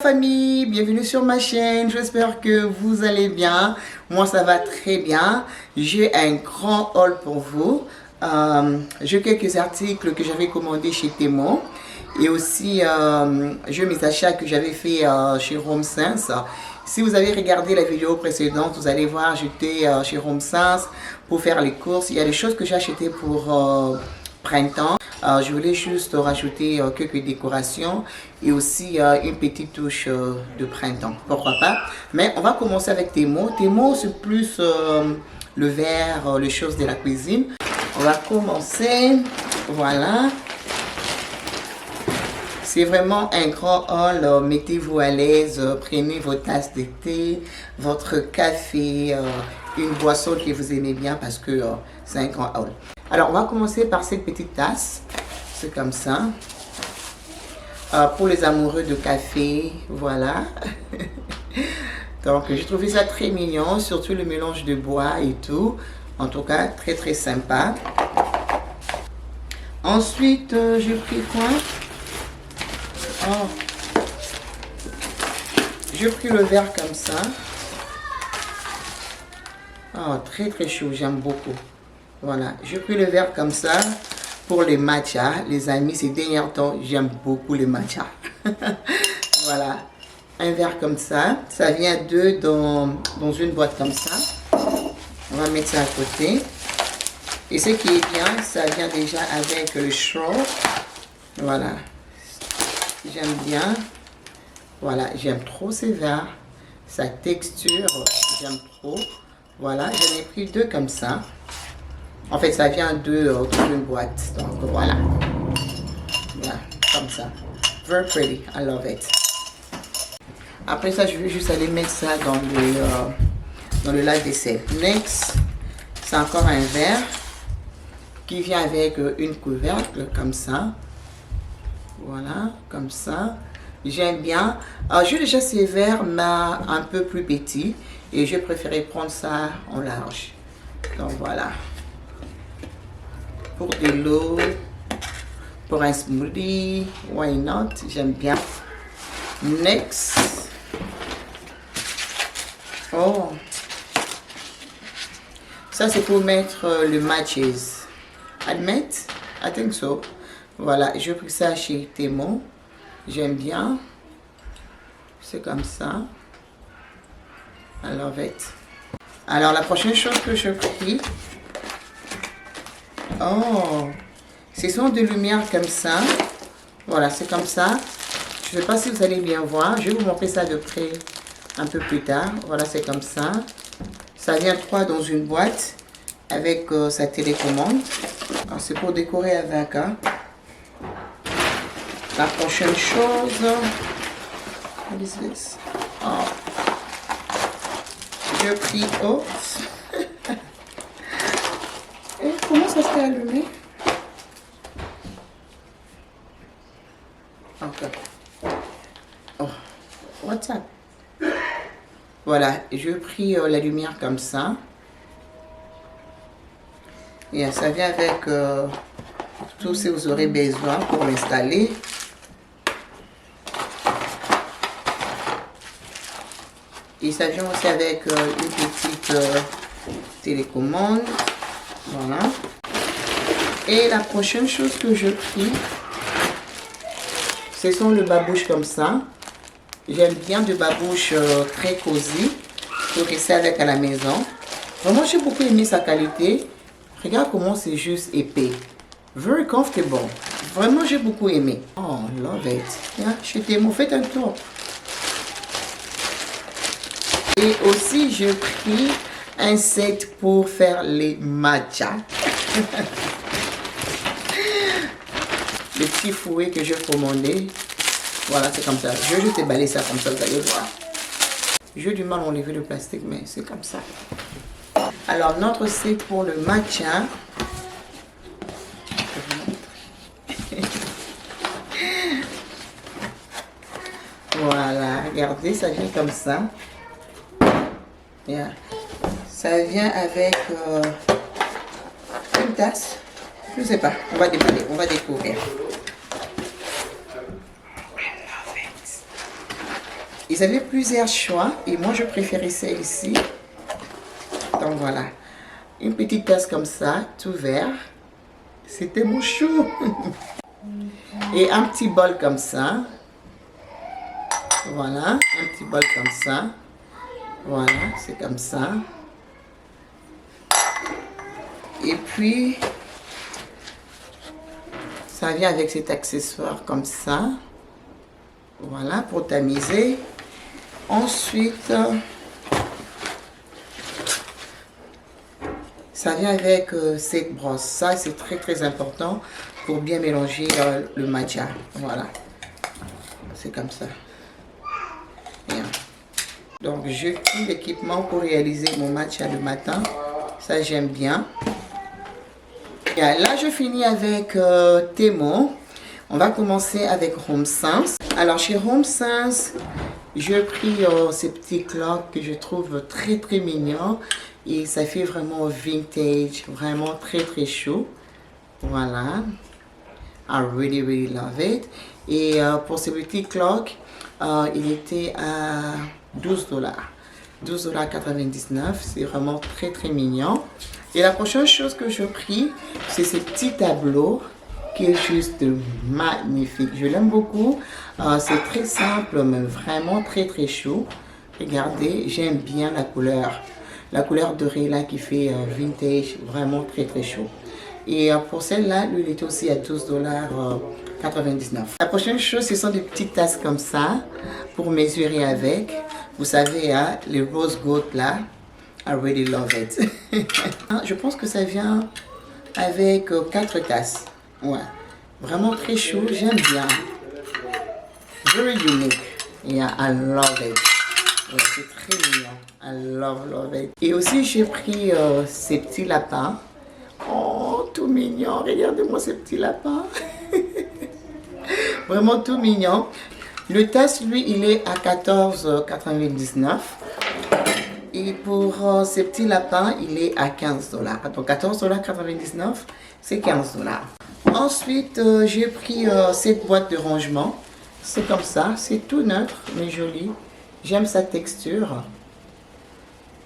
Famille, bienvenue sur ma chaîne, j'espère que vous allez bien. Moi ça va très bien. J'ai un grand haul pour vous. J'ai quelques articles que j'avais commandés chez Temu et aussi j'ai mes achats que j'avais fait chez HomeSense. Si vous avez regardé la vidéo précédente, vous allez voir, j'étais chez HomeSense pour faire les courses. Il y a des choses que j'ai achetées pour printemps. Je voulais juste rajouter quelques décorations et aussi une petite touche de printemps, pourquoi pas. Mais on va commencer avec Temu. Temu c'est plus le verre, les choses de la cuisine. On va commencer, voilà. C'est vraiment un grand haul, mettez-vous à l'aise, prenez vos tasses de thé, votre café, une boisson que vous aimez bien parce que c'est un grand haul. Alors, on va commencer par cette petite tasse. C'est comme ça. Pour les amoureux de café, voilà. Donc, j'ai trouvé ça très mignon, surtout le mélange de bois et tout. En tout cas, très très sympa. Ensuite, j'ai pris quoi? Oh. J'ai pris le verre comme ça. Oh, très très chaud, j'aime beaucoup. Voilà, j'ai pris le verre comme ça pour les matchas. Les amis, ces derniers temps, j'aime beaucoup les matchas. Voilà, un verre comme ça. Ça vient deux dans une boîte comme ça. On va mettre ça à côté. Et ce qui est bien, ça vient déjà avec le straw. Voilà, j'aime bien. Voilà, j'aime trop ces verres. Sa texture, j'aime trop. Voilà, j'en ai pris deux comme ça. En fait, ça vient dans une boîte. Donc, voilà. Voilà, comme ça. Very pretty. I love it. Après ça, je vais juste aller mettre ça dans le lave-vaisselle. Next, c'est encore un verre qui vient avec une couvercle, comme ça. Voilà, comme ça. J'aime bien. J'ai déjà ces verres, mais un peu plus petits. Et j'ai préféré prendre ça en large. Donc, voilà. Pour de l'eau, pour un smoothie, why not, j'aime bien. Next, oh, ça c'est pour mettre le matches. Admit, I think so. Voilà, j'ai pris ça chez Temu, j'aime bien. C'est comme ça. I love it. Alors la prochaine chose que je pris. Oh, ce sont des lumières comme ça. Voilà, c'est comme ça. Je ne sais pas si vous allez bien voir. Je vais vous montrer ça de près un peu plus tard. Voilà, c'est comme ça. Ça vient 3 dans une boîte avec sa télécommande. C'est pour décorer avec. Hein. La prochaine chose. What is this? Oh. J'ai pris. Oh. Et comment ça s'est allumé? Ok. Oh, what's up? Voilà, j'ai pris la lumière comme ça. Et ça vient avec tout ce que vous aurez besoin pour l'installer. Et ça vient aussi avec une petite télécommande. Voilà. Et la prochaine chose que je pris, ce sont le babouche comme ça. J'aime bien de babouche très cosy pour rester avec à la maison. Vraiment, j'ai beaucoup aimé sa qualité. Regarde comment c'est juste épais. Very comfortable. Vraiment, j'ai beaucoup aimé. Oh, love it. Yeah, chez Temu, faites un tour. Et aussi, j'ai pris un set pour faire les matchas. Le petit fouet que j'ai commandé. Voilà, c'est comme ça. Je vais juste déballer ça comme ça, vous allez voir. J'ai du mal à enlever le plastique, mais c'est comme ça. Alors, notre set pour le matcha. Voilà, regardez, ça vient comme ça. Yeah. Ça vient avec une tasse. Je ne sais pas. On va déballer. On va découvrir. Ils avaient plusieurs choix et moi je préférais celle-ci. Donc voilà, une petite tasse comme ça, tout vert. C'était mon chou. Et un petit bol comme ça. Voilà, un petit bol comme ça. Voilà, c'est comme ça. Et puis, ça vient avec cet accessoire comme ça. Voilà, pour tamiser. Ensuite, ça vient avec cette brosse. Ça, c'est très important pour bien mélanger le matcha. Voilà, c'est comme ça. Bien. Donc, j'ai tout l'équipement pour réaliser mon matcha le matin. Ça, j'aime bien. Là, je finis avec Temu. On va commencer avec Home Sense. Alors, chez Home Sense, j'ai pris ces petits cloques que je trouve très mignons. Et ça fait vraiment vintage, vraiment très chaud. Voilà. I really love it. Et pour ces petits cloques, il était à $12. $12,99. C'est vraiment très mignon. Et la prochaine chose que je pris, c'est ces petits tableaux qui est juste magnifique. Je l'aime beaucoup. C'est très simple, mais vraiment très chaud. Regardez, j'aime bien la couleur. La couleur dorée là qui fait vintage, vraiment très chaud. Et pour celle-là, lui, il était aussi à $12,99. La prochaine chose, ce sont des petites tasses comme ça pour mesurer avec. Vous savez, hein, les rose gold là, I really love it. Je pense que ça vient avec 4 tasses. Ouais, vraiment très chaud, j'aime bien. Very unique. Yeah, I love it. Ouais, c'est très mignon. I love it. Et aussi, j'ai pris ces petits lapins. Oh, tout mignon. Regardez-moi ces petits lapins. Vraiment tout mignon. Le tasse, lui, il est à $14,99. Et pour ces petits lapins, il est à $15. Donc $14,99, c'est $15. Ensuite, j'ai pris cette boîte de rangement. C'est comme ça, c'est tout neutre, mais joli. J'aime sa texture.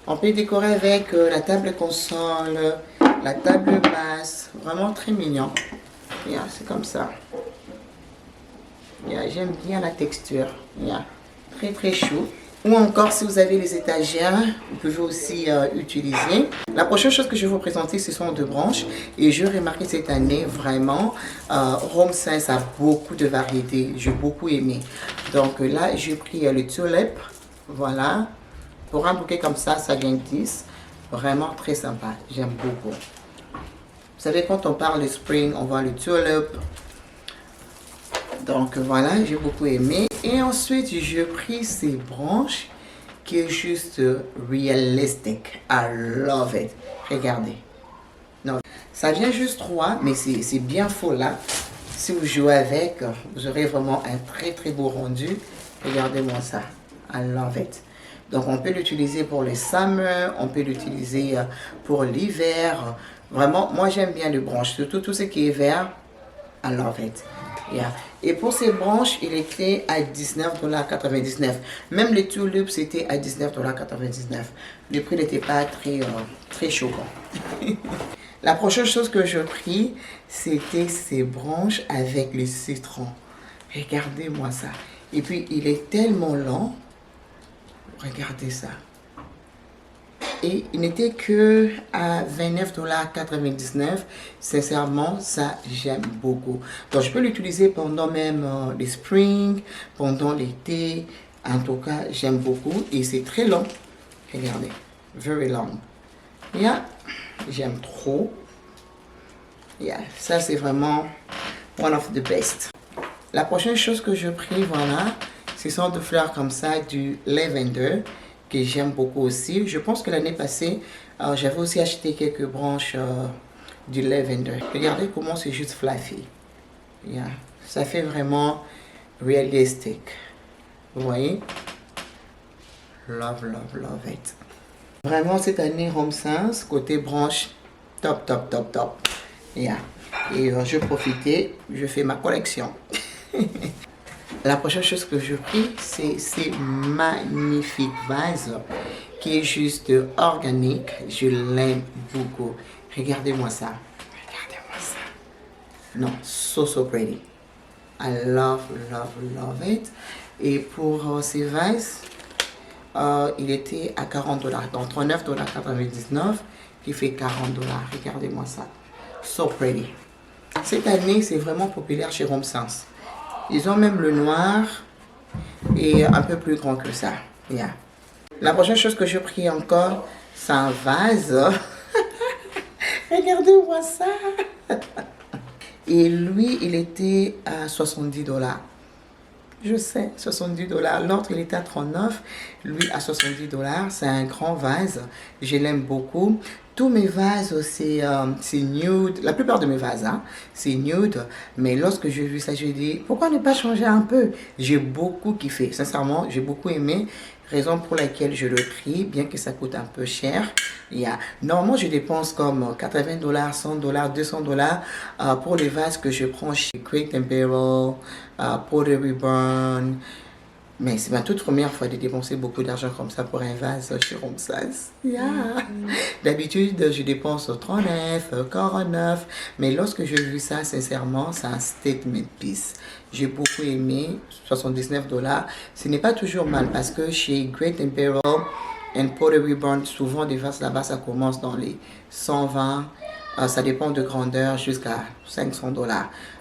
On peut décorer avec la table console, la table basse. Vraiment très mignon. Yeah, c'est comme ça. Yeah, j'aime bien la texture. Yeah, très chaud. Ou encore, si vous avez les étagères, vous pouvez aussi utiliser. La prochaine chose que je vais vous présenter, ce sont 2 branches. Et je remarqué cette année, vraiment, Home Sense a beaucoup de variétés. J'ai beaucoup aimé. Donc là, j'ai pris le tulip. Voilà. Pour un bouquet comme ça vient 10. Vraiment très sympa. J'aime beaucoup. Vous savez, quand on parle de spring, on voit le tulip. Donc voilà, j'ai beaucoup aimé. Et ensuite, j'ai pris ces branches qui est juste realistic. I love it. Regardez. Non, ça vient juste 3, mais c'est bien faux là. Si vous jouez avec, vous aurez vraiment un très beau rendu. Regardez-moi ça. I love it. Donc on peut l'utiliser pour les summer, on peut l'utiliser pour l'hiver. Vraiment, moi j'aime bien les branches. Surtout tout ce qui est vert. I love it. Yeah. Et pour ces branches, il était à $19,99. Même les tulips, c'était à $19,99. Le prix n'était pas très choquant. La prochaine chose que je pris, c'était ces branches avec le citron. Regardez-moi ça. Et puis, il est tellement long. Regardez ça. Et il n'était que à $29,99. Sincèrement, ça j'aime beaucoup. Donc je peux l'utiliser pendant même les spring, pendant l'été. En tout cas, j'aime beaucoup. Et c'est très long. Regardez. Very long. Yeah. J'aime trop. Yeah. Ça c'est vraiment one of the best. La prochaine chose que je pris, voilà. Ce sont 2 fleurs comme ça, du lavender. Que j'aime beaucoup aussi. Je pense que l'année passée, j'avais aussi acheté quelques branches du lavender. Regardez comment c'est juste fluffy. Yeah. Ça fait vraiment realistic. Vous voyez? Love it. Vraiment cette année, Home Sense, côté branche, top. Yeah. Et je profitais, je fais ma collection. La prochaine chose que je pris, c'est ces magnifiques vases qui est juste organique. Je l'aime beaucoup. Regardez-moi ça. Regardez-moi ça. Non, so pretty. I love it. Et pour ces vases, il était à 40 $. Donc 39,99 $, qui fait 40 $. Regardez-moi ça. So pretty. Cette année, c'est vraiment populaire chez Home Sense. Ils ont même le noir et un peu plus grand que ça. Yeah. La prochaine chose que j'ai pris encore, c'est un vase. Regardez-moi ça. Et lui, il était à 70 $. Je sais, 70 $. L'autre, il était à 39. Lui, à 70 $. C'est un grand vase. Je l'aime beaucoup. Tous mes vases, c'est nude. La plupart de mes vases, hein, c'est nude. Mais lorsque j'ai vu ça, j'ai dit, pourquoi ne pas changer un peu? J'ai beaucoup kiffé. Sincèrement, j'ai beaucoup aimé. Raison pour laquelle je le prie, bien que ça coûte un peu cher. Normalement, je dépense comme 80 $, 100 $, 200 $ pour les vases que je prends chez Crate & Barrel, Pottery Barn. Mais c'est ma toute première fois de dépenser beaucoup d'argent comme ça pour un vase chez Home Sense. D'habitude, je dépense 39, 49. Mais lorsque j'ai vu ça, sincèrement, c'est un statement piece. J'ai beaucoup aimé, 79 $. Ce n'est pas toujours mal parce que chez Crate & Barrel et Pottery Barn, souvent des vases là-bas, ça commence dans les 120. Ça dépend de grandeur jusqu'à 500 $.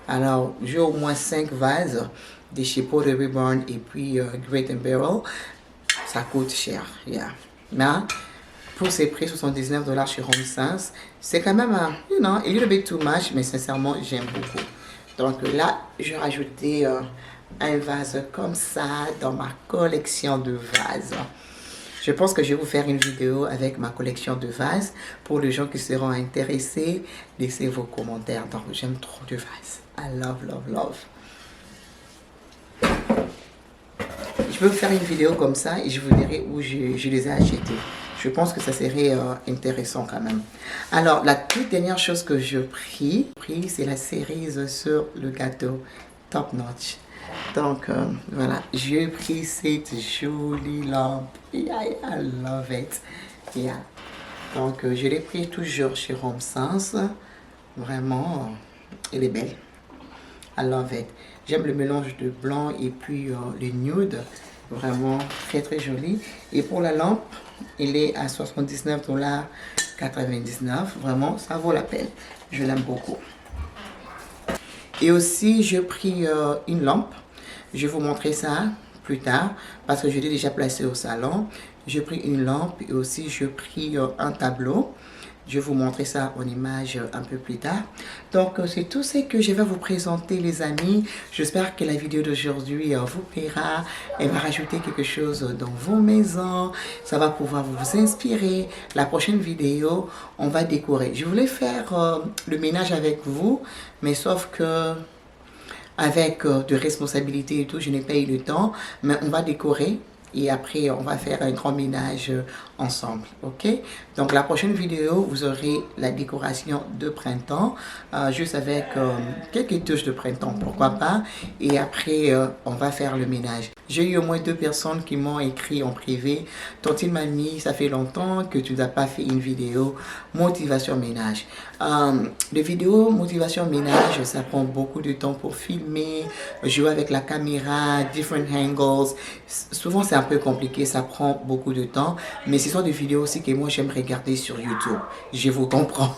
Alors, j'ai au moins 5 vases de chez Pottery Barn et puis Crate & Barrel. Ça coûte cher. Mais pour ces prix, 79 $ chez Home Sense, c'est quand même, a little bit too much, mais sincèrement, j'aime beaucoup. Donc là, j'ai rajouté un vase comme ça dans ma collection de vases. Je pense que je vais vous faire une vidéo avec ma collection de vases. Pour les gens qui seront intéressés, laissez vos commentaires. Donc, j'aime trop de vases. I love. Je peux vous faire une vidéo comme ça et je vous dirai où je les ai achetés. Je pense que ça serait intéressant quand même. Alors, la toute dernière chose que je pris, c'est la cerise sur le gâteau Top Notch. Donc, voilà, j'ai pris cette jolie lampe. I love it. Donc, je l'ai pris toujours chez Home Sense. Vraiment, elle est belle. I love it. J'aime le mélange de blanc et puis le nude. Vraiment très joli. Et pour la lampe, il est à 79 $, 99. Vraiment, ça vaut la peine. Je l'aime beaucoup. Et aussi, j'ai pris une lampe. Je vais vous montrer ça plus tard parce que je l'ai déjà placé au salon. J'ai pris une lampe et aussi j'ai pris un tableau. Je vais vous montrer ça en image un peu plus tard. Donc, c'est tout ce que je vais vous présenter, les amis. J'espère que la vidéo d'aujourd'hui vous plaira. Elle va rajouter quelque chose dans vos maisons. Ça va pouvoir vous inspirer. La prochaine vidéo, on va décorer. Je voulais faire le ménage avec vous, mais sauf que avec de responsabilités et tout, je n'ai pas eu le temps. Mais on va décorer. Et après, on va faire un grand ménage ensemble, ok? Donc, la prochaine vidéo, vous aurez la décoration de printemps, juste avec quelques touches de printemps, pourquoi pas? Et après, on va faire le ménage. J'ai eu au moins 2 personnes qui m'ont écrit en privé. Tontine Mamie, ça fait longtemps que tu n'as pas fait une vidéo motivation ménage. Les vidéos motivation ménage, ça prend beaucoup de temps pour filmer, jouer avec la caméra, different angles. Souvent, c'est un peu compliqué, ça prend beaucoup de temps. Mais ce sont des vidéos aussi que moi, j'aime regarder sur YouTube. Je vous comprends.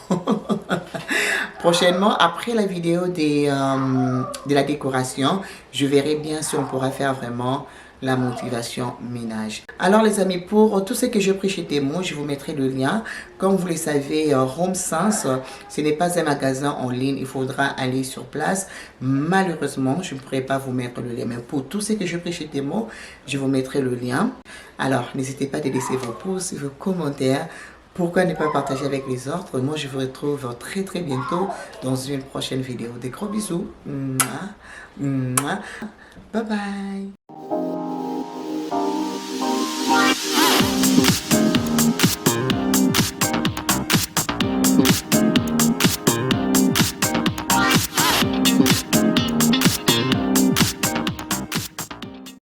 Prochainement, après la vidéo de la décoration, je verrai bien si on pourra faire vraiment la motivation ménage. Alors les amis, pour tout ce que je pris chez Temu, je vous mettrai le lien. Comme vous le savez, Home Sense, ce n'est pas un magasin en ligne, il faudra aller sur place. Malheureusement, je ne pourrai pas vous mettre le lien, mais pour tout ce que je pris chez Temu, je vous mettrai le lien. Alors, n'hésitez pas à laisser vos pouces et vos commentaires. Pourquoi ne pas partager avec les autres? Moi, je vous retrouve très bientôt dans une prochaine vidéo. Des gros bisous. Mouah, mouah. Bye bye.